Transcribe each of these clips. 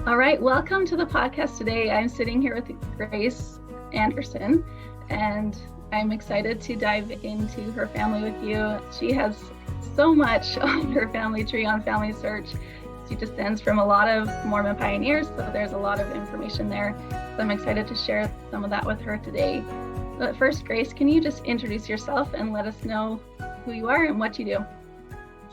All right, welcome to the podcast today. I'm sitting here with Grayce Andersen, and I'm excited to dive into her family with you. She has so much on her family tree on Family Search. She descends from a lot of Mormon pioneers, so there's a lot of information there. So I'm excited to share some of that with her today. But first, Grayce, can you just introduce yourself and let us know who you are and what you do?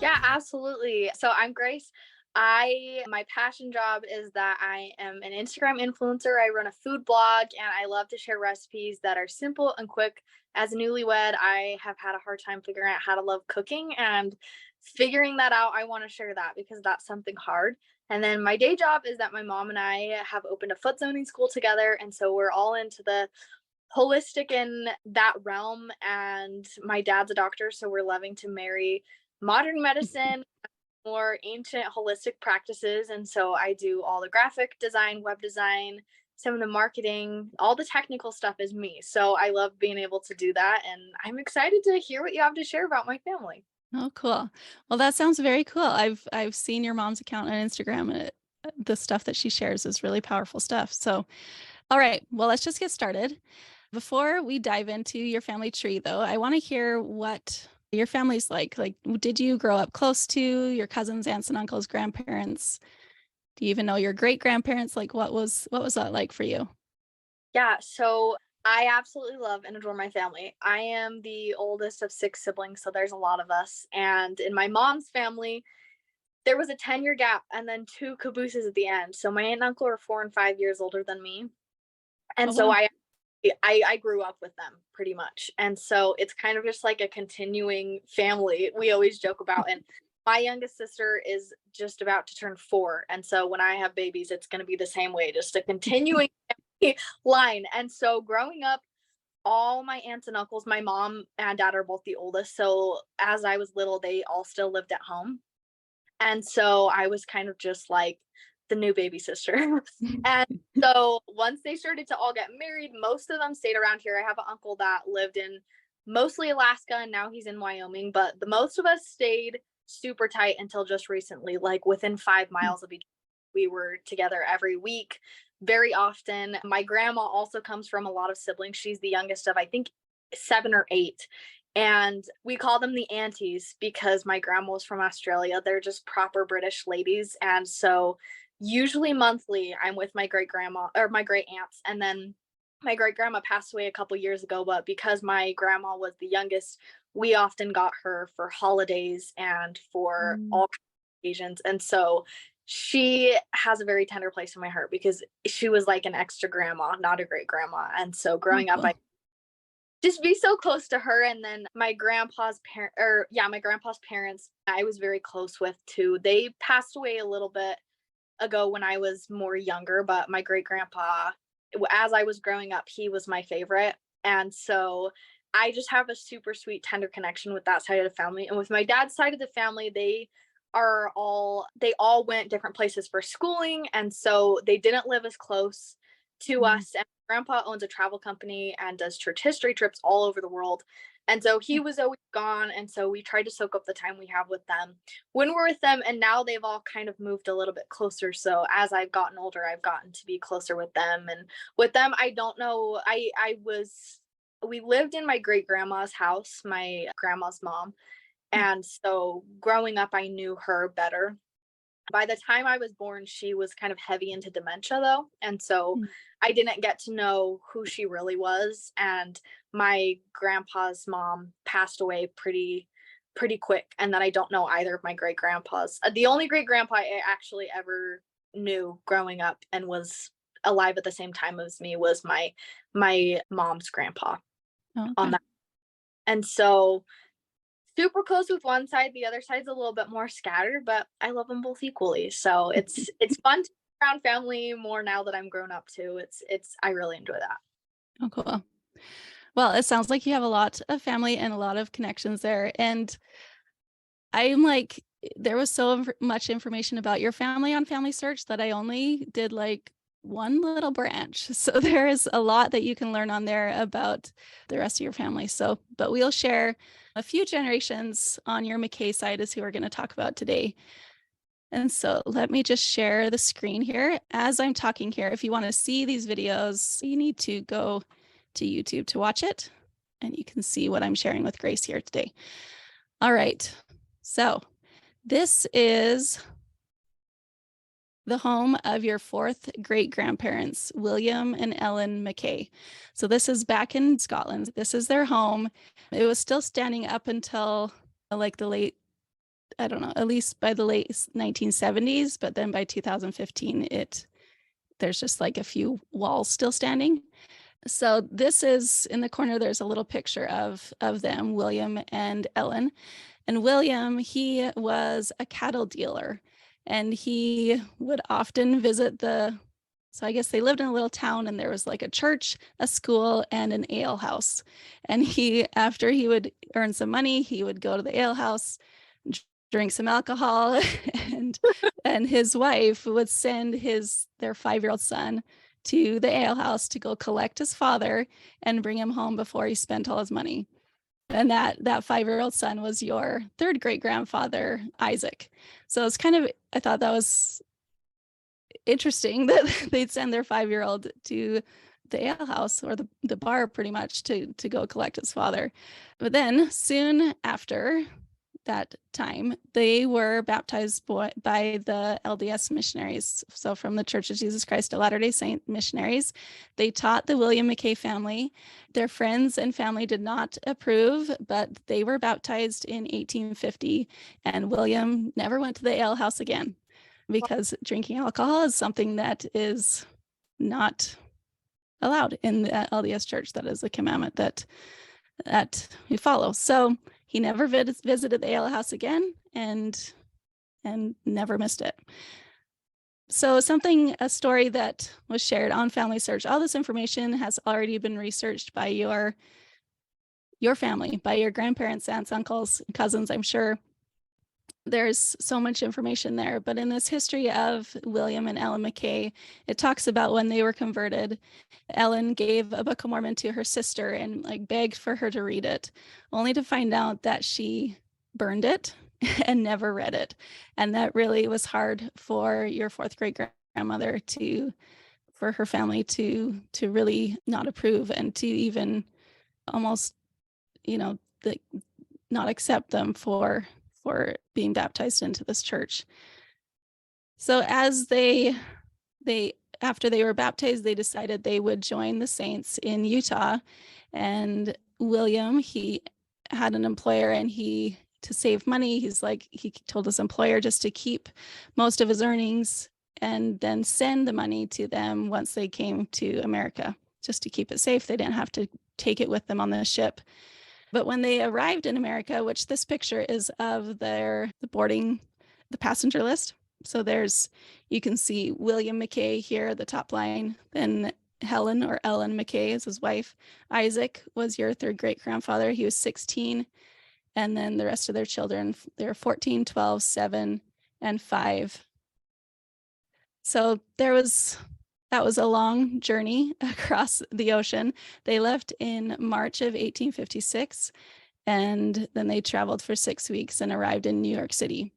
Yeah, absolutely. So I'm Grayce. My passion job is that I am an Instagram influencer. I run a food blog and I love to share recipes that are simple and quick. As a newlywed, I have had a hard time figuring out how to love cooking, and figuring that out, I want to share that because that's something hard. And then my day job is that my mom and I have opened a foot zoning school together, and so we're all into the holistic in that realm. And my dad's a doctor, so we're loving to marry modern medicine, more ancient holistic practices. And so I do all the graphic design, web design, some of the marketing, all the technical stuff is me. So I love being able to do that. And I'm excited to hear what you have to share about my family. Oh, cool. Well, that sounds very cool. I've seen your mom's account on Instagram, and the stuff that she shares is really powerful stuff. So, all right, well, let's just get started. Before we dive into your family tree, though, I want to hear what your family's like. Like, did you grow up close to your cousins, aunts, and uncles, grandparents? Do you even know your great grandparents? Like, what was that like for you? Yeah, so I absolutely love and adore my family. I am the oldest of six siblings, so there's a lot of us. And in my mom's family, there was a 10-year gap and then two cabooses at the end. So my aunt and uncle are 4 and 5 years older than me. Oh, And so wow. I grew up with them pretty much. And so it's kind of just like a continuing family we always joke about. And my youngest sister is just about to turn 4. And so when I have babies, it's going to be the same way, just a continuing line. And so growing up, all my aunts and uncles, my mom and dad are both the oldest. So as I was little, they all still lived at home. And so I was kind of just like the new baby sister. And so once they started to all get married, most of them stayed around here. I have an uncle that lived in mostly Alaska and now he's in Wyoming, but the most of us stayed super tight until just recently, like within 5 miles of each. We were together every week, very often. My grandma also comes from a lot of siblings. She's the youngest of, I think, 7 or 8. And we call them the aunties because my grandma was from Australia. They're just proper British ladies. And so usually monthly, I'm with my great grandma or my great aunts. And then my great grandma passed away a couple years ago, but because my grandma was the youngest, we often got her for holidays and for Mm. all occasions. And so she has a very tender place in my heart because she was like an extra grandma, not a great grandma. And so Oh, growing up, I cool. just be so close to her. And then my grandpa's parents, I was very close with too. They passed away a little bit ago when I was more younger, but my great grandpa, as I was growing up, he was my favorite. And so I just have a super sweet, tender connection with that side of the family. And with my dad's side of the family, they all went different places for schooling. And so they didn't live as close to Mm. us. And grandpa owns a travel company and does church history trips all over the world. And so he was always gone. And so we tried to soak up the time we have with them when we're with them. And now they've all kind of moved a little bit closer. So as I've gotten older, I've gotten to be closer with them. And with them, I don't know. We lived in my great grandma's house, my grandma's mom. And so growing up, I knew her better. By the time I was born, she was kind of heavy into dementia, though. And so Mm. I didn't get to know who she really was. And my grandpa's mom passed away pretty quick. And then I don't know either of my great grandpas. The only great grandpa I actually ever knew growing up and was alive at the same time as me was my mom's grandpa Oh, on okay. that. And so super close with one side, the other side's a little bit more scattered, but I love them both equally. So it's fun to be around family more now that I'm grown up too. It's I really enjoy that. Oh, cool. Well, it sounds like you have a lot of family and a lot of connections there. And I'm like, there was so much information about your family on Family Search that I only did like one little branch. So there is a lot that you can learn on there about the rest of your family. So, but we'll share a few generations on your McKay side is who we're going to talk about today. And so let me just share the screen here as I'm talking here. If you want to see these videos, you need to go to YouTube to watch it, and you can see what I'm sharing with Grayce here today. All right, so this is the home of your fourth great grandparents, William and Ellen Mackay. So this is back in Scotland. This is their home. It was still standing up until like the late, I don't know, at least by the late 1970s, but then by 2015, there's just like a few walls still standing. So this is in the corner, there's a little picture of them, William and Ellen. And William, he was a cattle dealer, and he would often visit so I guess they lived in a little town, and there was like a church, a school, and an ale house. And after he would earn some money, he would go to the ale house, drink some alcohol, and his wife would send their 5-year-old son to the ale house to go collect his father and bring him home before he spent all his money. And that 5-year-old son was your third great grandfather, Isaac. So it's I thought that was interesting that they'd send their 5-year-old to the ale house or the bar pretty much to go collect his father. But then soon after that time, they were baptized by the LDS missionaries. So from the Church of Jesus Christ of Latter-day Saint missionaries, they taught the William Mackay family. Their friends and family did not approve, but they were baptized in 1850, and William never went to the ale house again, because drinking alcohol is something that is not allowed in the LDS church. That is a commandment that we follow. So he never visited the ale house again, and never missed it. So a story that was shared on Family Search. All this information has already been researched by your family, by your grandparents, aunts, uncles, cousins, I'm sure. There's so much information there, but in this history of William and Ellen Mackay, it talks about when they were converted. Ellen gave a Book of Mormon to her sister and like begged for her to read it, only to find out that she burned it and never read it. And that really was hard for your fourth great grandmother for her family to really not approve, and to even almost, not accept them for being baptized into this church. So as after they were baptized, they decided they would join the saints in Utah. And William, he had an employer, and to save money, he told his employer just to keep most of his earnings and then send the money to them once they came to America, just to keep it safe. They didn't have to take it with them on the ship. But when they arrived in America, which this picture is of the passenger list. So you can see William Mackay here, the top line, then Helen or Ellen Mackay is his wife. Isaac was your third great grandfather. He was 16. And then the rest of their children, they're 14, 12, 7, and 5. So that was a long journey across the ocean. They left in March of 1856, and then they traveled for 6 weeks and arrived in New York City.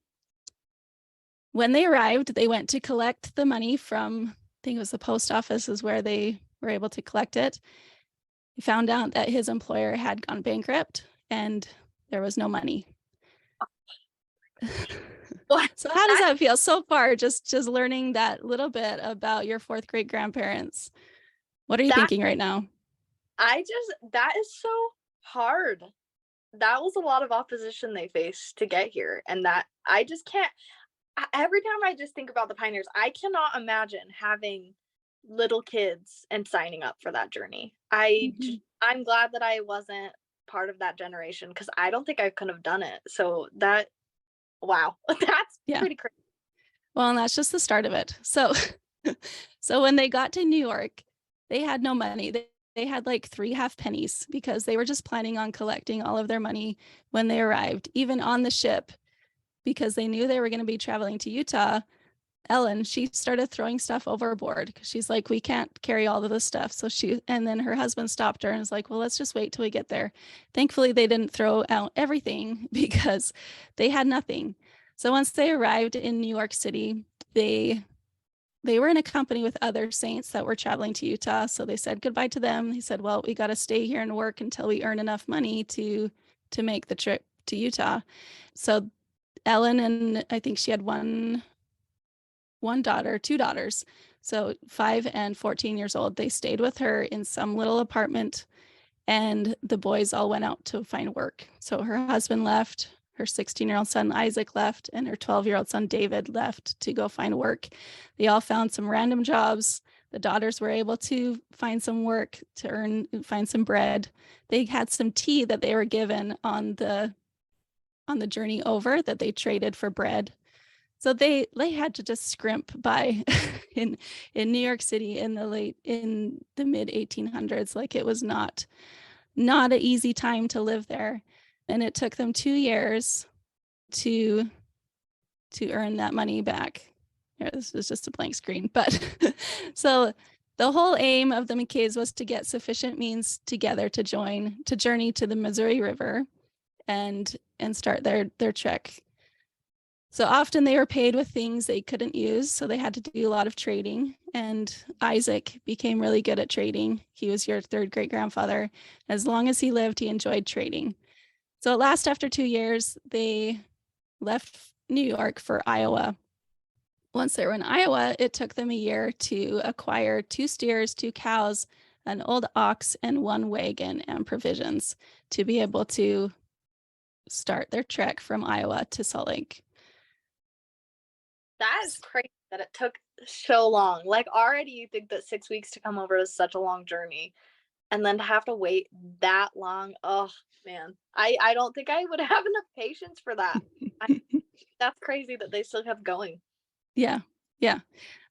When they arrived, they went to collect the money from, I think it was the post office is where they were able to collect it. He found out that his employer had gone bankrupt and there was no money. So how does that feel so far? Just learning that little bit about your fourth great grandparents. What are you thinking right now? That is so hard. That was a lot of opposition they faced to get here. And that I just can't, every time I just think about the pioneers, I cannot imagine having little kids and signing up for that journey. I'm glad that I wasn't part of that generation, because I don't think I could have done it. So wow, that's pretty crazy. Well, and that's just the start of it. So when they got to New York, they had no money. They had like 3 half pennies, because they were just planning on collecting all of their money when they arrived, even on the ship, because they knew they were going to be traveling to Utah. Ellen, she started throwing stuff overboard because she's like, we can't carry all of this stuff. And then her husband stopped her and was like, well, let's just wait till we get there. Thankfully, they didn't throw out everything because they had nothing. So once they arrived in New York City, they were in a company with other saints that were traveling to Utah. So they said goodbye to them. They said, well, we got to stay here and work until we earn enough money to make the trip to Utah. So Ellen, and I think she had one daughter, two daughters. So 5 and 14 years old, they stayed with her in some little apartment, and the boys all went out to find work. So her husband left, her 16-year-old son Isaac left, and her 12-year-old son David left to go find work. They all found some random jobs. The daughters were able to find some work to find some bread. They had some tea that they were given on the journey over that they traded for bread. So they had to just scrimp by in New York City in the mid 1800s. Like, it was not an easy time to live there. And it took them 2 years to earn that money back. Here, this is just a blank screen. But so the whole aim of the McKays was to get sufficient means together to journey to the Missouri River and start their trek. So often they were paid with things they couldn't use, so they had to do a lot of trading. And Isaac became really good at trading. He was your third great-grandfather. As long as he lived, he enjoyed trading. So at last, after 2 years, they left New York for Iowa. Once they were in Iowa, it took them a year to acquire 2 steers, 2 cows, an old ox, and 1 wagon and provisions to be able to start their trek from Iowa to Salt Lake. That is crazy that it took so long. Like, already you think that 6 weeks to come over is such a long journey, and then to have to wait that long. Oh man, I don't think I would have enough patience for that. That's crazy that they still kept going. Yeah.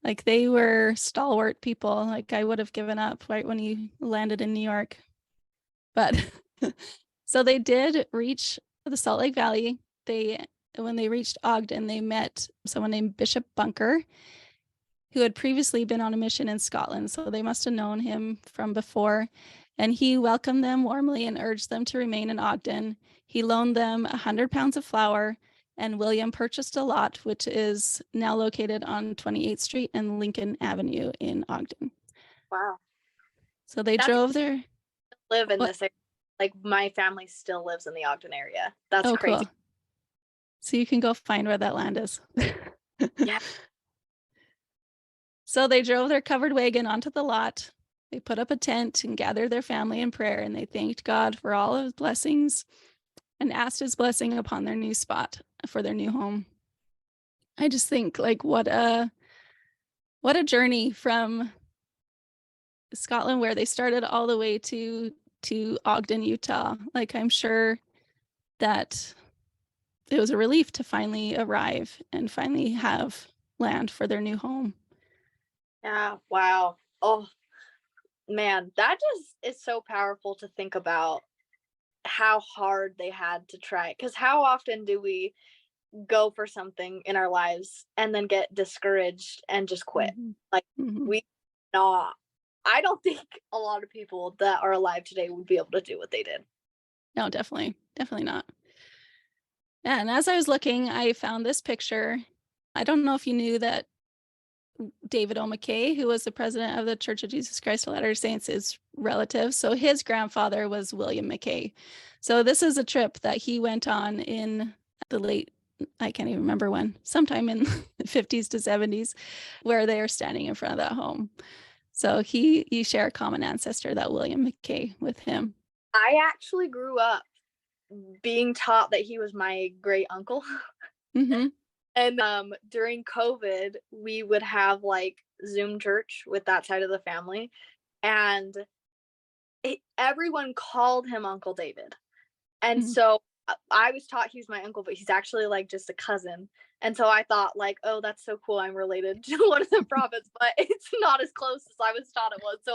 Like, they were stalwart people. Like, I would have given up right when you landed in New York. But so they did reach the Salt Lake Valley. When they reached Ogden, they met someone named Bishop Bunker, who had previously been on a mission in Scotland. So they must have known him from before. And he welcomed them warmly and urged them to remain in Ogden. He loaned them 100 pounds of flour, and William purchased a lot, which is now located on 28th Street and Lincoln Avenue in Ogden. Wow. So they drove there. Live in this area. Like, my family still lives in the Ogden area. That's crazy. Cool. So you can go find where that land is. Yeah. So they drove their covered wagon onto the lot. They put up a tent and gathered their family in prayer, and they thanked God for all of his blessings and asked his blessing upon their new spot for their new home. I just think, like, what a journey from Scotland, where they started, all the way to Ogden, Utah. Like, I'm sure that it was a relief to finally arrive and finally have land for their new home. Yeah. Wow. Oh man, that just is so powerful to think about how hard they had to try. Because how often do we go for something in our lives and then get discouraged and just quit? Mm-hmm. Like, Mm-hmm. I don't think a lot of people that are alive today would be able to do what they did. No, definitely not. Yeah, and as I was looking, I found this picture. I don't know if you knew that David O. McKay, who was the president of the Church of Jesus Christ of Latter-day Saints, is relative. So his grandfather was William McKay. So this is a trip that he went on in the late, I can't even remember when, sometime in the 50s to 70s, where they are standing in front of that home. So you share a common ancestor, that William McKay, with him. I actually grew up being taught that he was my great uncle. Mm-hmm. And during COVID, we would have like Zoom church with that side of the family, and everyone called him Uncle David. And so I was taught he's my uncle, but he's actually like just a cousin. And so I thought, like, oh, that's so cool, I'm related to one of the prophets, but it's not as close as I was taught it was. So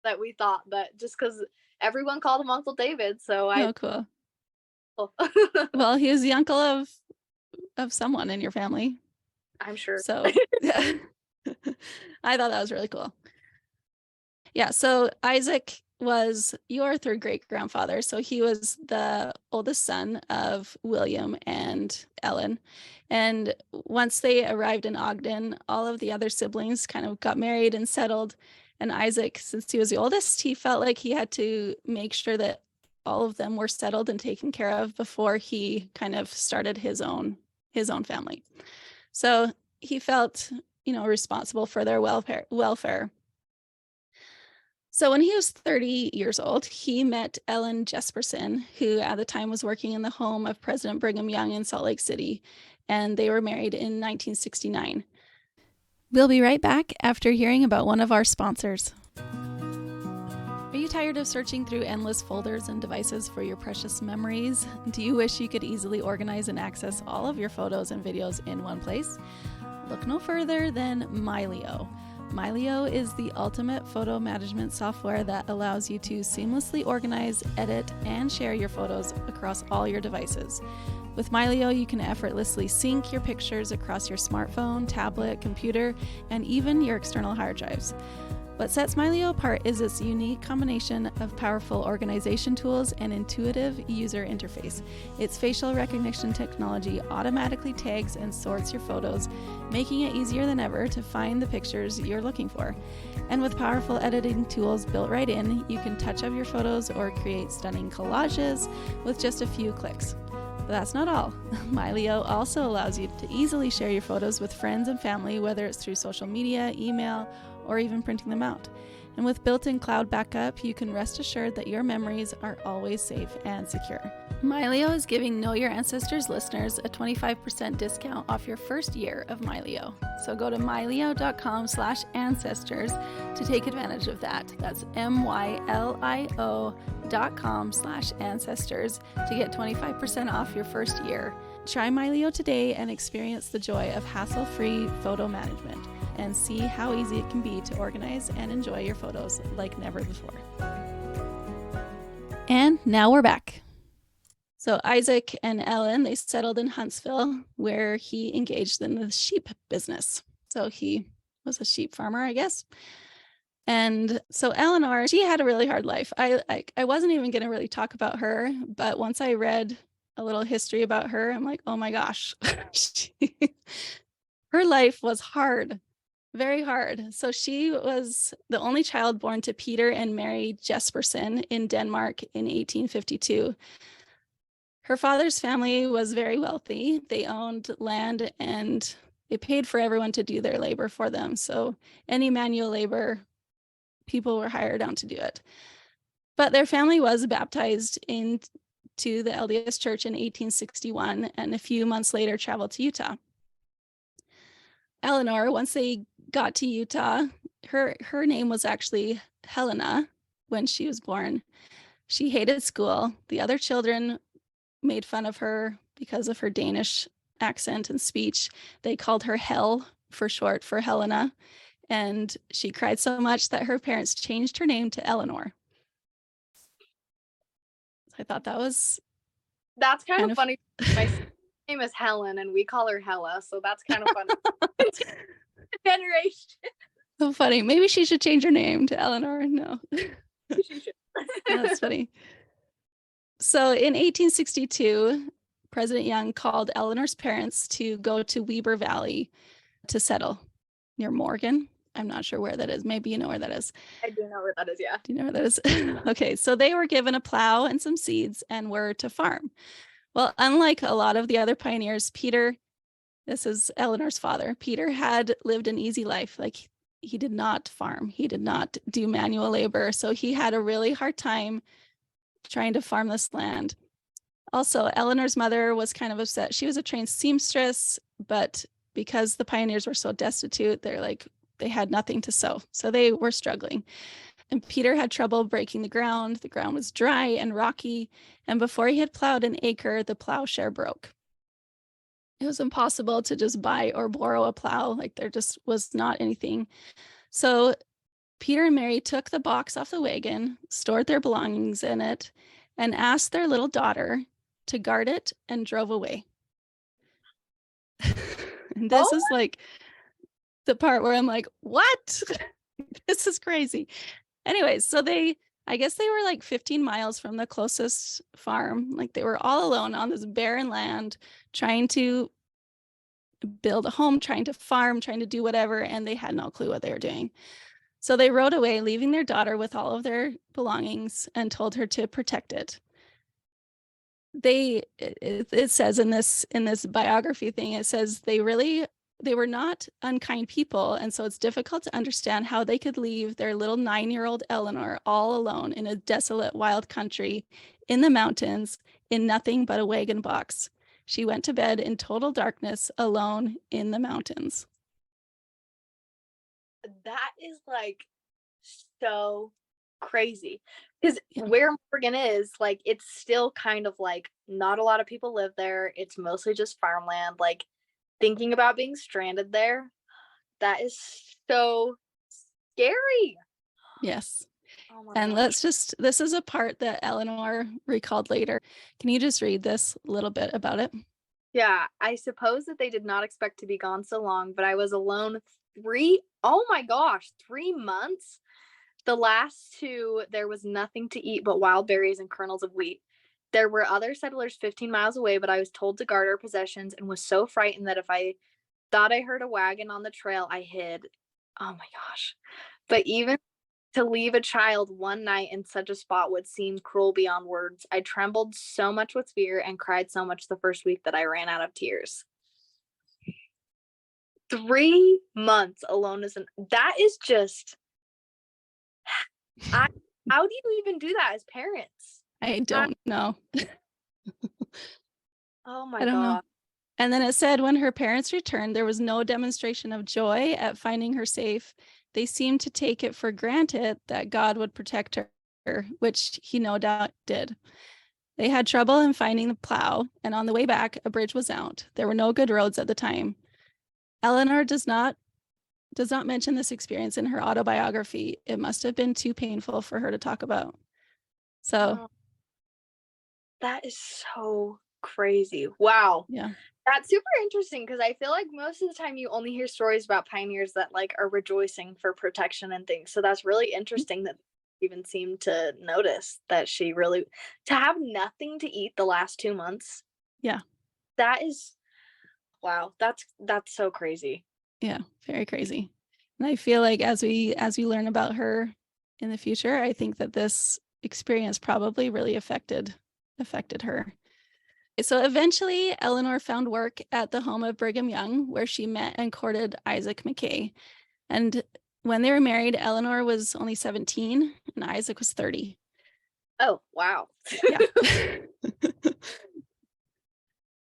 that we thought that just because everyone called him Uncle David. So cool. Well, he was the uncle of someone in your family, I'm sure. So I thought that was really cool. Yeah, so Isaac was your third great grandfather. So he was the oldest son of William and Ellen. And once they arrived in Ogden, all of the other siblings kind of got married and settled. And Isaac, since he was the oldest, he felt like he had to make sure that all of them were settled and taken care of before he kind of started his own family. So he felt, responsible for their welfare. So when he was 30 years old, he met Ellen Jesperson, who at the time was working in the home of President Brigham Young in Salt Lake City, and they were married in 1969. We'll be right back after hearing about one of our sponsors. Are you tired of searching through endless folders and devices for your precious memories? Do you wish you could easily organize and access all of your photos and videos in one place? Look no further than Mylio. Mylio is the ultimate photo management software that allows you to seamlessly organize, edit, and share your photos across all your devices. With Mylio, you can effortlessly sync your pictures across your smartphone, tablet, computer, and even your external hard drives. What sets Mylio apart is its unique combination of powerful organization tools and intuitive user interface. Its facial recognition technology automatically tags and sorts your photos, making it easier than ever to find the pictures you're looking for. And with powerful editing tools built right in, you can touch up your photos or create stunning collages with just a few clicks. But that's not all. Mylio also allows you to easily share your photos with friends and family, whether it's through social media, email, or even printing them out. And with built-in cloud backup, you can rest assured that your memories are always safe and secure. Mylio is giving Know Your Ancestors listeners a 25% discount off your first year of Mylio. So go to mylio.com/ancestors to take advantage of that. That's mylio.com/ancestors to get 25% off your first year. Try Mylio today and experience the joy of hassle-free photo management, and see how easy it can be to organize and enjoy your photos like never before. And now we're back. So Isaac and Ellen, they settled in Huntsville, where he engaged in the sheep business. So he was a sheep farmer, I guess. And so Eleanor, she had a really hard life. I wasn't even going to really talk about her, but once I read a little history about her, I'm like, oh my gosh, her life was hard. Very hard. So she was the only child born to Peter and Mary Jesperson in Denmark in 1852. Her father's family was very wealthy. They owned land and they paid for everyone to do their labor for them. So any manual labor, people were hired on to do it. But their family was baptized into the LDS Church in 1861, and a few months later traveled to Utah. Eleanor, once they got to Utah, her name was actually Helena when she was born. She hated school. The other children made fun of her because of her Danish accent and speech. They called her Hel for short for Helena. And she cried so much that her parents changed her name to Eleanor. I thought that's kind of funny. My name is Helen and we call her Hella, so that's kind of funny. Generation. So funny. Maybe she should change her name to Eleanor. No. She should. That's funny. So in 1862, President Young called Eleanor's parents to go to Weber Valley to settle near Morgan. I'm not sure where that is. Maybe you know where that is. I do know where that is, yeah. Do you know where that is? Okay, so they were given a plow and some seeds and were to farm. Well, unlike a lot of the other pioneers, Peter, this is Eleanor's father, Peter had lived an easy life. Like, he did not farm. He did not do manual labor. So he had a really hard time trying to farm this land. Also, Eleanor's mother was kind of upset. She was a trained seamstress, but because the pioneers were so destitute, they had nothing to sew. So they were struggling. And Peter had trouble breaking the ground. The ground was dry and rocky. And before he had plowed an acre, the plowshare broke. It was impossible to just buy or borrow a plow. Like, there just was not anything. So Peter and Mary took the box off the wagon, stored their belongings in it, and asked their little daughter to guard it, and drove away. And this is like the part where I'm like, what? This is crazy. Anyways, so they I guess they were like 15 miles from the closest farm. Like they were all alone on this barren land, trying to build a home, trying to farm, trying to do whatever, and they had no clue what they were doing. So they rode away, leaving their daughter with all of their belongings, and told her to protect it. It says in this biography thing, it says they were not unkind people, and so it's difficult to understand how they could leave their little 9-year-old Eleanor all alone in a desolate wild country in the mountains in nothing but a wagon box. She went to bed in total darkness, alone in the mountains. That is like so crazy, because Yeah. where Morgan is, like, it's still kind of like not a lot of people live there. It's mostly just farmland. Like, thinking about being stranded there, that is so scary. Yes. Oh my And gosh. this is a part that Eleanor recalled later. Can you just read this little bit about it? Yeah, I suppose that they did not expect to be gone so long, but I was alone 3 months. The last 2, there was nothing to eat but wild berries and kernels of wheat. There were other settlers 15 miles away, but I was told to guard our possessions and was so frightened that if I thought I heard a wagon on the trail, I hid. Oh my gosh. But even to leave a child one night in such a spot would seem cruel beyond words. I trembled so much with fear and cried so much the first week that I ran out of tears. 3 months alone that is just I how do you even do that as parents? I don't know. Oh I my don't know. god. And then it said when her parents returned, there was no demonstration of joy at finding her safe. They seemed to take it for granted that God would protect her, which he no doubt did. They had trouble in finding the plow, and on the way back, a bridge was out. There were no good roads at the time. Eleanor does not mention this experience in her autobiography. It must have been too painful for her to talk about. So, Oh, that is so crazy. Wow. yeah. That's super interesting, because I feel like most of the time you only hear stories about pioneers that like are rejoicing for protection and things. So that's really interesting that even seemed to notice that she really to have nothing to eat the last 2 months. Yeah. That is wow. That's so crazy. Yeah, very crazy. And I feel like as we learn about her in the future, I think that this experience probably really affected her. So eventually, Eleanor found work at the home of Brigham Young, where she met and courted Isaac McKay. And when they were married, Eleanor was only 17 and Isaac was 30. Oh, wow. Yeah.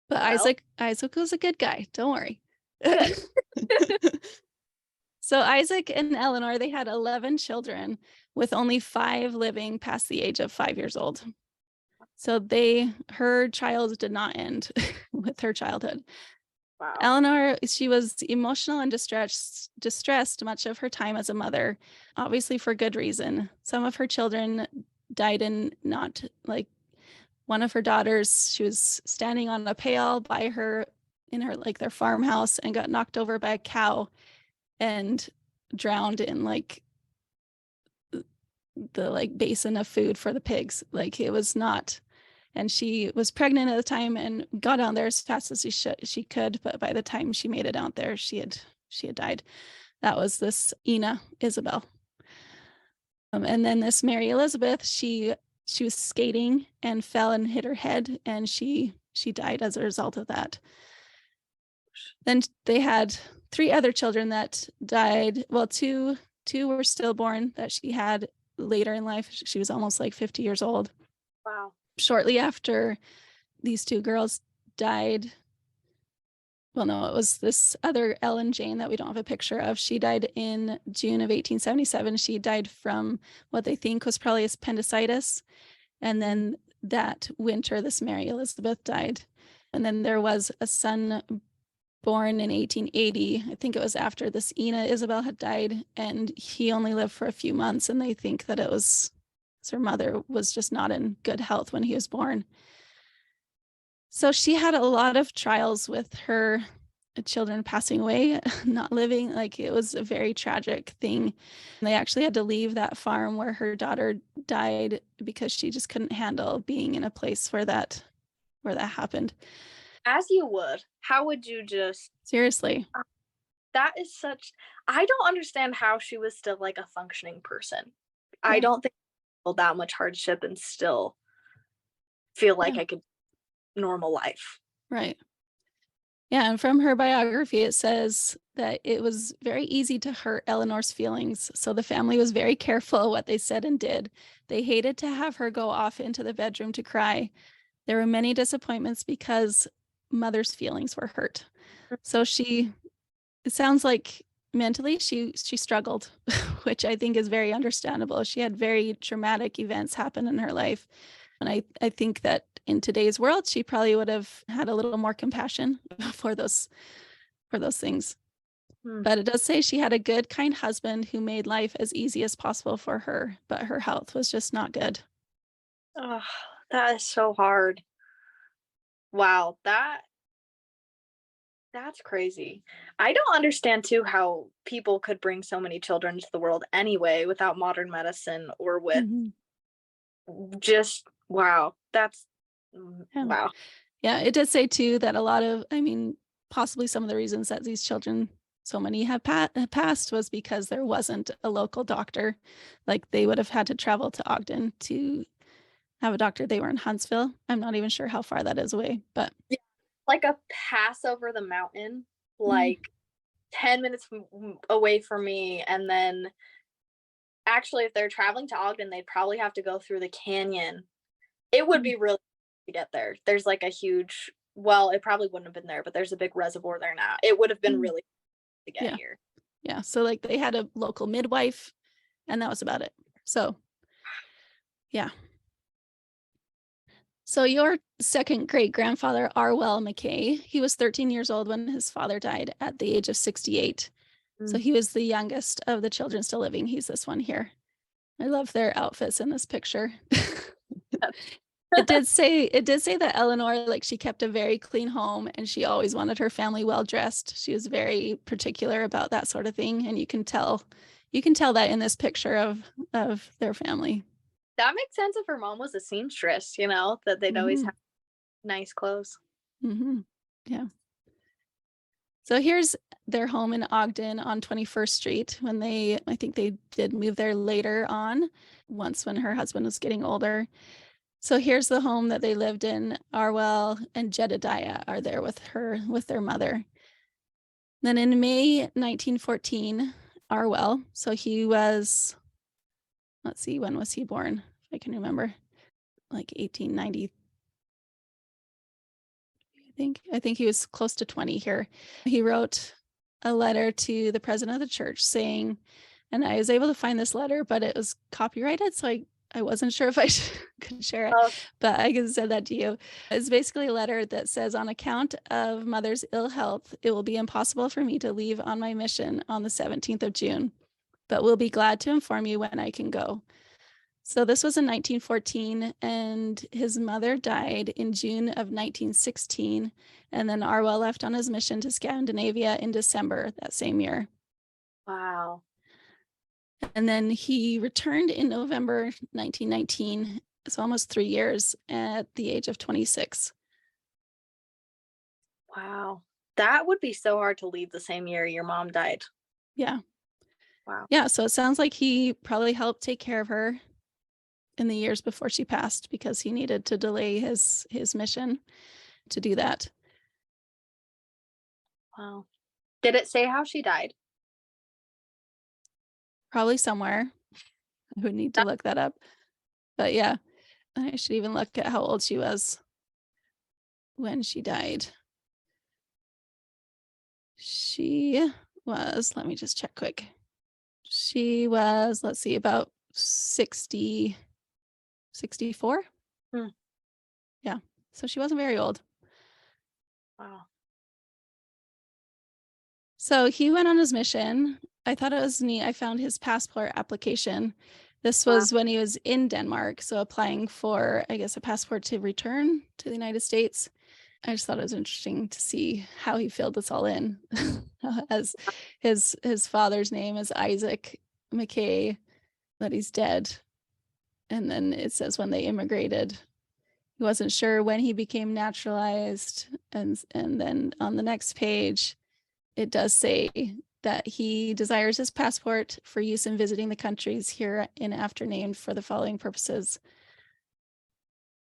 But Well. Isaac was a good guy. Don't worry. Good. So Isaac and Eleanor, they had 11 children, with only 5 living past the age of 5 years old. So her child did not end with her childhood. Wow. Eleanor, she was emotional and distressed much of her time as a mother, obviously for good reason. Some of her children died in not like one of her daughters, she was standing on a pail by her in her like their farmhouse and got knocked over by a cow and drowned in like the like basin of food for the pigs. Like it was not, and she was pregnant at the time and got down there as fast as she could, but by the time she made it out there, she had died. That was this Ina Isabel. And then this Mary Elizabeth, she was skating and fell and hit her head, and she died as a result of that. Then they had 3 other children that died. Well, two were stillborn that she had later in life. She was almost like 50 years old. Wow. Shortly after these 2 girls died, well, no, it was this other Ellen Jane that we don't have a picture of. She died in June of 1877. She died from what they think was probably appendicitis. And then that winter, this Mary Elizabeth died. And then there was a son born in 1880. I think it was after this Ina Isabel had died, and he only lived for a few months. And they think that it was her mother was just not in good health when he was born. So she had a lot of trials with her children passing away, not living. Like, it was a very tragic thing. They actually had to leave that farm where her daughter died because she just couldn't handle being in a place where that happened. As you would. How would you just Seriously. that is such I don't understand how she was still like a functioning person. I Yeah. don't think I feel that much hardship and still feel like Yeah. I could normal life. Right. Yeah, and from her biography, it says that it was very easy to hurt Eleanor's feelings. So the family was very careful what they said and did. They hated to have her go off into the bedroom to cry. There were many disappointments because mother's feelings were hurt. So it sounds like mentally she struggled, which I think is very understandable. She had very traumatic events happen in her life. And I think that in today's world, she probably would have had a little more compassion for those things. But it does say she had a good, kind husband who made life as easy as possible for her, but her health was just not good. Oh, that is so hard. Wow, that's crazy. I don't understand too how people could bring so many children into the world anyway without modern medicine or with Mhm. just wow. That's Yeah. wow. Yeah, it did say too that a lot of, possibly some of the reasons that these children, so many have passed, was because there wasn't a local doctor. Like, they would have had to travel to Ogden to have a doctor. They were in Huntsville. I'm not even sure how far that is away, but Like a pass over the mountain, mm, like 10 minutes away from me. And then actually, if they're traveling to Ogden, they'd probably have to go through the canyon. It would mm, be really to get there. There's like a huge, well, it probably wouldn't have been there, but there's a big reservoir there now. It would have been mm, really to get yeah, here. yeah. So like they had a local midwife, and that was about it. So yeah. So your second great grandfather, Arwell McKay, he was 13 years old when his father died at the age of 68. So Mm. he was the youngest of the children still living. He's this one here. I love their outfits in this picture. It did say that Eleanor, like, she kept a very clean home and she always wanted her family well dressed. She was very particular about that sort of thing. And you can tell that in this picture of their family. That makes sense if her mom was a seamstress, that they'd always Mm-hmm. have nice clothes. Mm-hmm. Yeah. So here's their home in Ogden on 21st Street. I think they did move there later on, once when her husband was getting older. So here's the home that they lived in. Arwell and Jedediah are there with their mother. Then in May 1914, Arwell, so he was, let's see, when was he born? If I can remember, like 1890. I think he was close to 20 here. He wrote a letter to the president of the church saying, and I was able to find this letter, but it was copyrighted, so I wasn't sure if I could share it, Oh, but I can send that to you. It's basically a letter that says, on account of mother's ill health, it will be impossible for me to leave on my mission on the 17th of June, but we'll be glad to inform you when I can go. So this was in 1914, and his mother died in June of 1916, and then Arwell left on his mission to Scandinavia in December that same year. wow. And then he returned in November 1919, so almost 3 years, at the age of 26. Wow. That would be so hard to leave the same year your mom died. Yeah. Wow. Yeah, so it sounds like he probably helped take care of her in the years before she passed because he needed to delay his mission to do that. Wow. Did it say how she died? Probably somewhere. I would need to That look that up. But yeah, I should even look at how old she was when she died. She was, let me just check quick. She was, let's see, about 60, 64. Hmm. Yeah. So she wasn't very old. Wow. So he went on his mission. I thought it was neat. I found his passport application. This Wow. was when he was in Denmark. So applying for, I guess, a passport to return to the United States. I just thought it was interesting to see how he filled this all in. As his father's name is Isaac McKay, that he's dead. And then it says when they immigrated, he wasn't sure when he became naturalized. And then on the next page, it does say that he desires his passport for use in visiting the countries hereinafter named for the following purposes: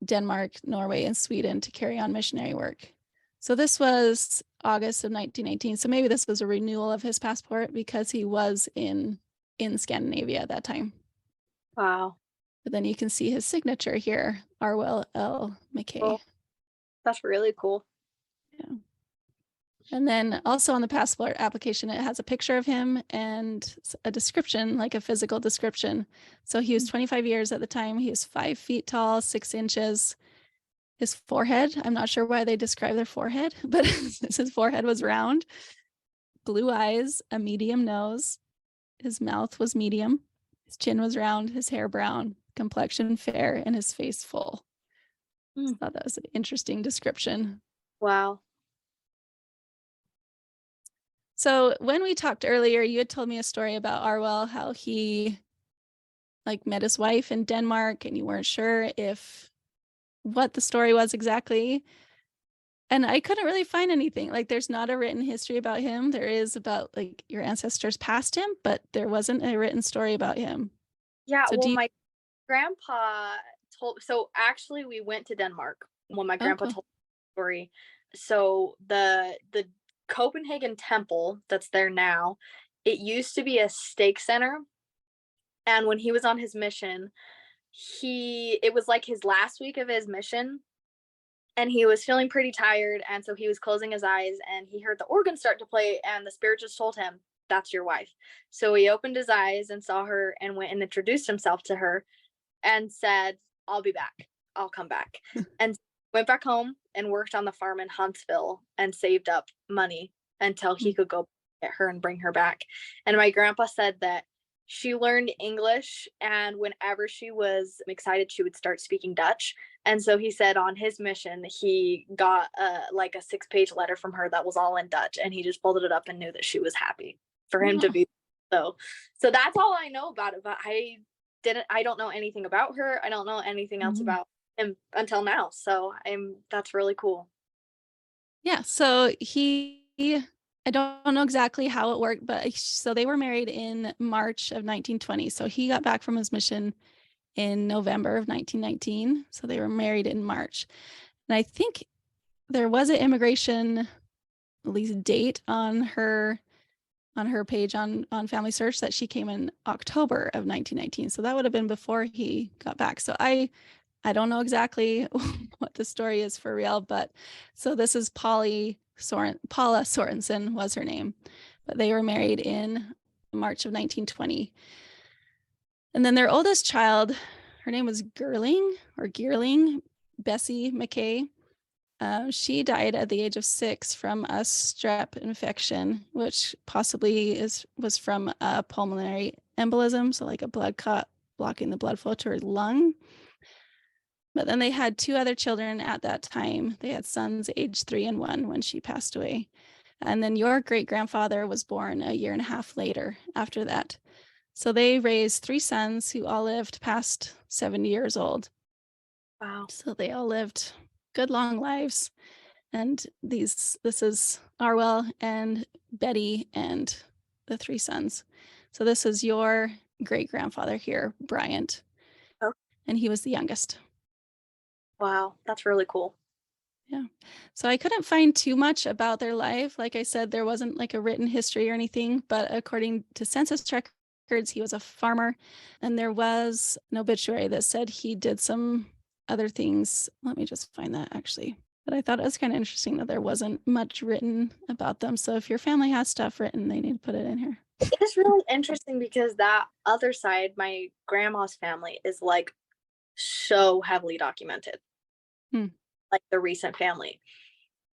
Denmark, Norway, and Sweden, to carry on missionary work. So this was August of 1919. So maybe this was a renewal of his passport because he was in Scandinavia at that time. Wow. But then you can see his signature here, Arwell L. McKay. Cool. That's really cool. Yeah. And then also on the passport application, it has a picture of him and a description, like a physical description. So he was 25 years at the time. He was 5 feet tall, 6 inches. His forehead, I'm not sure why they describe their forehead, but his forehead was round, blue eyes, a medium nose. His mouth was medium. His chin was round, his hair brown, complexion fair, and his face full. I thought that was an interesting description. Wow. So when we talked earlier, you had told me a story about Arwell, how he like met his wife in Denmark and you weren't sure what the story was exactly. And I couldn't really find anything. Like there's not a written history about him. There is about like your ancestors passed him, but there wasn't a written story about him. Yeah, So well, my grandpa so actually we went to Denmark when my grandpa cool. told the story. So the Copenhagen temple that's there now, it used to be a stake center. And when he was on his mission, it was like his last week of his mission, and he was feeling pretty tired, and so he was closing his eyes and he heard the organ start to play, and the spirit just told him, "That's your wife." So he opened his eyes and saw her and went and introduced himself to her and said, "I'll be back. I'll come back." And went back home and worked on the farm in Huntsville and saved up money until he could go get her and bring her back. And my grandpa said that she learned English, and whenever she was excited, she would start speaking Dutch. And so he said on his mission, he got like a 6-page letter from her that was all in Dutch, and he just folded it up and knew that she was happy for him to be. So that's all I know about it. But I don't know anything about her. I don't know anything else about him until now. So that's really cool. Yeah. So I don't know exactly how it worked, but so they were married in March of 1920. So he got back from his mission in November of 1919. So they were married in March. And I think there was an immigration, at least date on her page on Family Search that she came in October of 1919. So that would have been before he got back. So I don't know exactly what the story is for real, but so this is Paula Sorensen was her name, but they were married in March of 1920. And then their oldest child, her name was Geerling, Bessie McKay. She died at the age of 6 from a strep infection, which possibly was from a pulmonary embolism, so like a blood clot blocking the blood flow to her lung. But then they had 2 other children at that time. They had sons aged 3 and 1 when she passed away. And then your great-grandfather was born a year and a half later after that. So they raised 3 sons who all lived past 70 years old. Wow. So they all lived good long lives. And this is Arwell and Betty and the 3 sons. So this is your great-grandfather here, Bryant. Oh. And he was the youngest. Wow, that's really cool. Yeah. So I couldn't find too much about their life. Like I said, there wasn't like a written history or anything, but according to census records, he was a farmer, and there was an obituary that said he did some other things. Let me just find that actually. But I thought it was kind of interesting that there wasn't much written about them. So if your family has stuff written, they need to put it in here. It's really interesting because that other side, my grandma's family, is like so heavily documented. Like the recent family.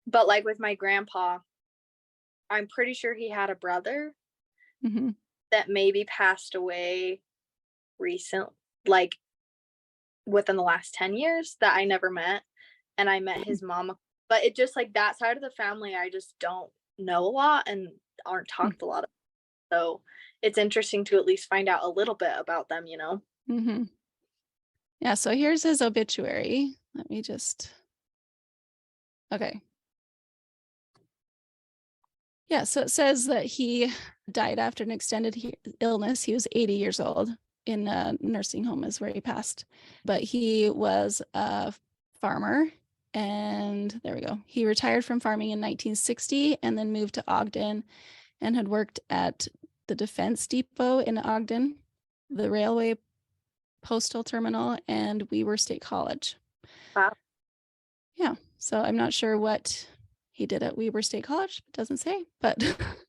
But like with my grandpa, I'm pretty sure he had a brother that maybe passed away recent, like within the last 10 years, that I never met. And I met his mom a couple but it just like that side of the family I just don't know a lot and aren't talked a lot of. So it's interesting to at least find out a little bit about them, you know? Mm-hmm. Yeah, so here's his obituary. Let me just, okay. Yeah, so it says that he died after an extended illness. He was 80 years old. In a nursing home is where he passed. But he was a farmer, and there we go. He retired from farming in 1960 and then moved to Ogden and had worked at the Defense Depot in Ogden, the railway postal terminal, and Weber State College. Wow. Yeah, so I'm not sure what he did at Weber State College. It doesn't say, but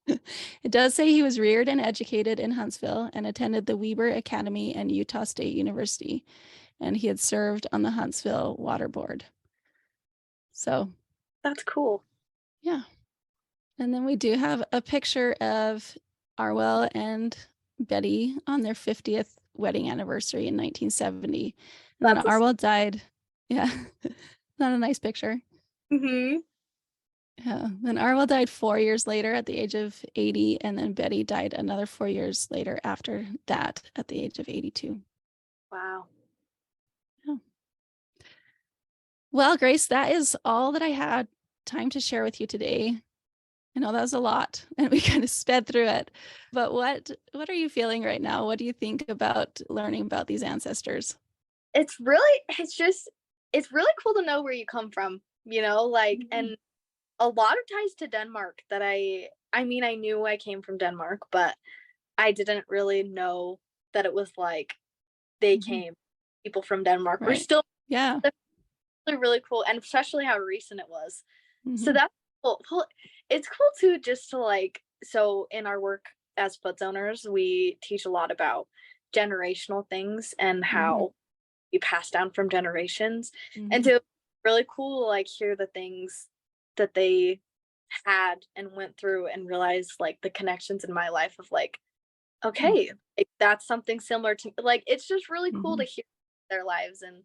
it does say he was reared and educated in Huntsville and attended the Weber Academy and Utah State University, and he had served on the Huntsville Water Board. So That's cool. yeah. And then we do have a picture of Arwell and Betty on their 50th wedding anniversary in 1970. And then Arwell died. Yeah. Not a nice picture. Mm-hmm. Yeah. Then Arwell died 4 years later at the age of 80. And then Betty died another 4 years later after that at the age of 82. Wow. Yeah. Well, Grayce, that is all that I had time to share with you today. I know that was a lot and we kind of sped through it, but what are you feeling right now? What do you think about learning about these ancestors? It's really cool to know where you come from, you know, like, and a lot of ties to Denmark that I mean, I knew I came from Denmark, but I didn't really know that it was like they came, people from Denmark were Right. still Yeah. really, really cool, and especially how recent it was. So Mhm. that's cool. Well, it's cool too, just to like, so in our work as foots owners, we teach a lot about generational things and how you pass down from generations. And so really cool to like hear the things that they had and went through and realize like the connections in my life of like, okay, like, that's something similar to like it's just really cool to hear their lives and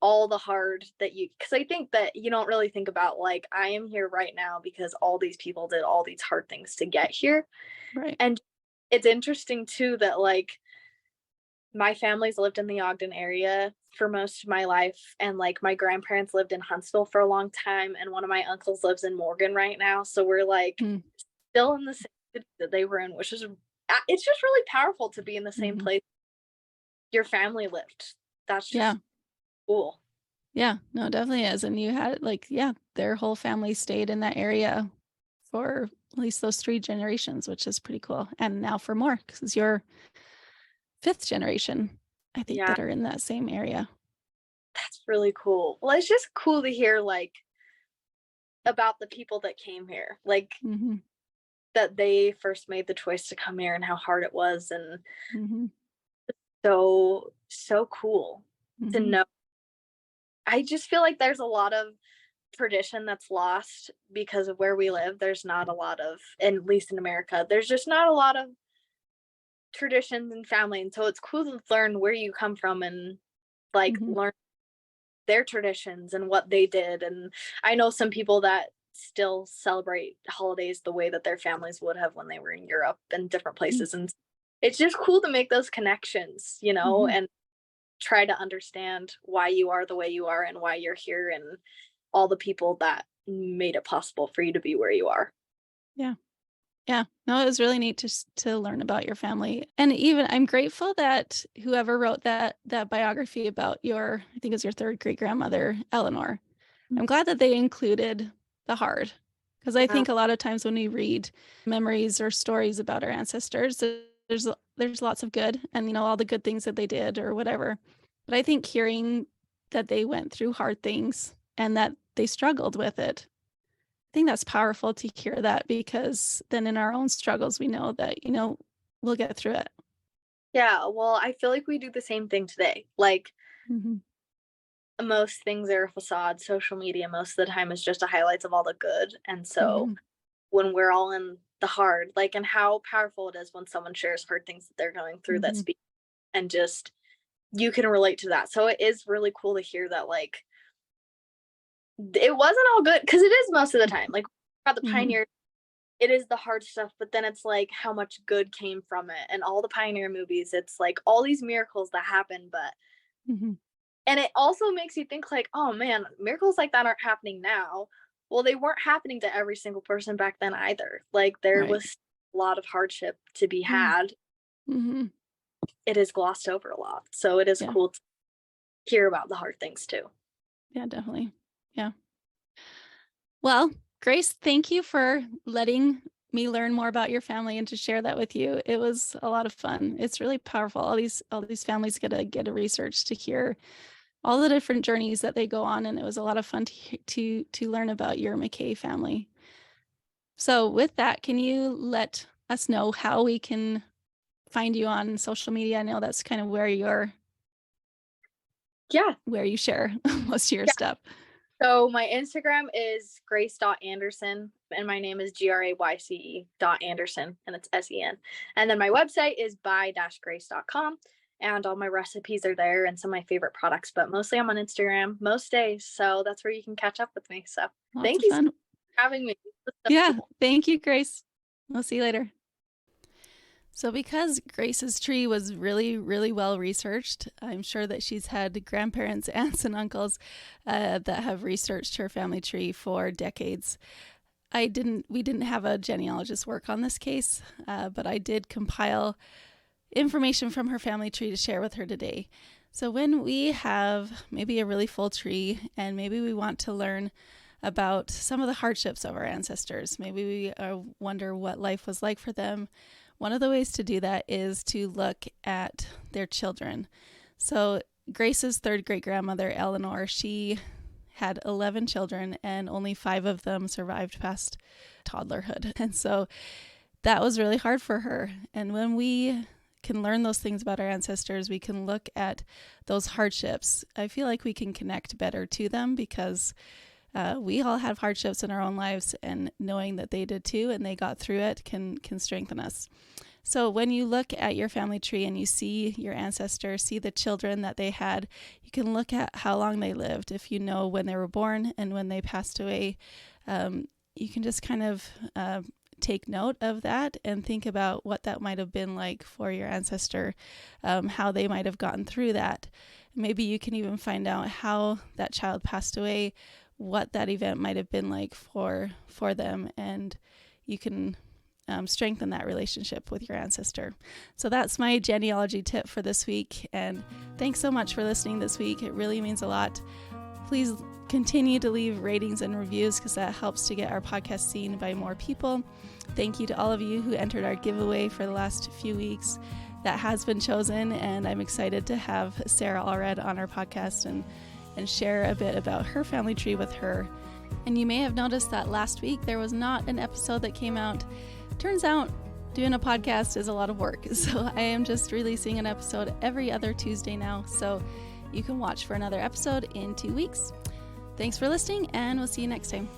all the hard that you, because I think that you don't really think about like I am here right now because all these people did all these hard things to get here. Right. And it's interesting too that like my family's lived in the Ogden area for most of my life, and like my grandparents lived in Huntsville for a long time, and one of my uncles lives in Morgan right now, so we're like still in the same city that they were in, which is it's just really powerful to be in the same place your family lived. That's Yeah. just cool. Yeah. No, it definitely is. And you had like, yeah, their whole family stayed in that area for at least those 3 generations, which is pretty cool. And now for more, because you're 5th generation, I think, Yeah, that are in that same area. that's really cool. Well, it's just cool to hear like about the people that came here, like Mm-hmm. that they first made the choice to come here and how hard it was, and Mm-hmm. so cool to Mm-hmm. know. I just feel like there's a lot of tradition that's lost because of where we live. There's not a lot of, at least in America, there's just not a lot of traditions and family. And so it's cool to learn where you come from and like Mm-hmm. learn their traditions and what they did. And I know some people that still celebrate holidays the way that their families would have when they were in Europe and different places. And it's just cool to make those connections, you know, Mm-hmm. and try to understand why you are the way you are and why you're here and all the people that made it possible for you to be where you are. Yeah. Yeah. No, it was really neat to learn about your family. And even I'm grateful that whoever wrote that biography about your, I think it was your 3rd great grandmother, Eleanor. I'm glad that they included the hard. Because I Yeah, think a lot of times when we read memories or stories about our ancestors, there's lots of good and all the good things that they did or whatever. But I think hearing that they went through hard things and that they struggled with it, I think that's powerful to hear that, because then in our own struggles, we know that, we'll get through it. yeah. Well, I feel like we do the same thing today. Like Mm-hmm. most things are a facade. Social media most of the time is just a highlights of all the good. And so Mm-hmm. when we're all in the hard, like, and how powerful it is when someone shares hard things that they're going through that Mm-hmm. speak, and just you can relate to that. So it is really cool to hear that like it wasn't all good, because it is most of the time. Like about the Mhm. Pioneer, it is the hard stuff, but then it's like how much good came from it. And all the Pioneer movies, it's like all these miracles that happen, but Mhm. and it also makes you think like, oh man, miracles like that aren't happening now. Well, they weren't happening to every single person back then either. Like there Right. was a lot of hardship to be Mm. had. Mhm. It is glossed over a lot. So it is Yeah. cool to hear about the hard things too. Yeah, definitely. Yeah. Well, Grayce, thank you for letting me learn more about your family and to share that with you. It was a lot of fun. It's really powerful. All these families get a research to hear all the different journeys that they go on, and it was a lot of fun to learn about your McKay family. So, with that, can you let us know how we can find you on social media? I know that's kind of Yeah. where you share most of your Yeah. stuff. So my Instagram is Grayce.Andersen, and my name is Grayce.Andersen, and it's SEN. And then my website is by-grace.com, and all my recipes are there and some of my favorite products, but mostly I'm on Instagram most days. So that's where you can catch up with me. So Lots thank of you so fun. much for having me. It was so Yeah. cool. Thank you, Grayce. We'll see you later. So, because Grace's tree was really, really well researched, I'm sure that she's had grandparents, aunts, and uncles that have researched her family tree for decades. We didn't have a genealogist work on this case, but I did compile information from her family tree to share with her today. So, when we have maybe a really full tree and maybe we want to learn about some of the hardships of our ancestors, maybe we wonder what life was like for them. One of the ways to do that is to look at their children. So Grace's third great grandmother, Eleanor, she had 11 children and only 5 of them survived past toddlerhood. And so that was really hard for her. And when we can learn those things about our ancestors, we can look at those hardships. I feel like we can connect better to them because we all have hardships in our own lives, and knowing that they did too and they got through it can strengthen us. So when you look at your family tree and you see your ancestor, see the children that they had, you can look at how long they lived. If you know when they were born and when they passed away, you can just kind of take note of that and think about what that might have been like for your ancestor, how they might have gotten through that. Maybe you can even find out how that child passed away, what that event might have been like for them, and you can strengthen that relationship with your ancestor. So that's my genealogy tip for this week, and thanks so much for listening this week. It really means a lot. Please continue to leave ratings and reviews because that helps to get our podcast seen by more people. Thank you to all of you who entered our giveaway for the last few weeks. That has been chosen, and I'm excited to have Sarah Allred on our podcast and share a bit about her family tree with her. And you may have noticed that last week there was not an episode that came out. Turns out doing a podcast is a lot of work, so I am just releasing an episode every other Tuesday now, so you can watch for another episode in 2 weeks. Thanks for listening, and we'll see you next time.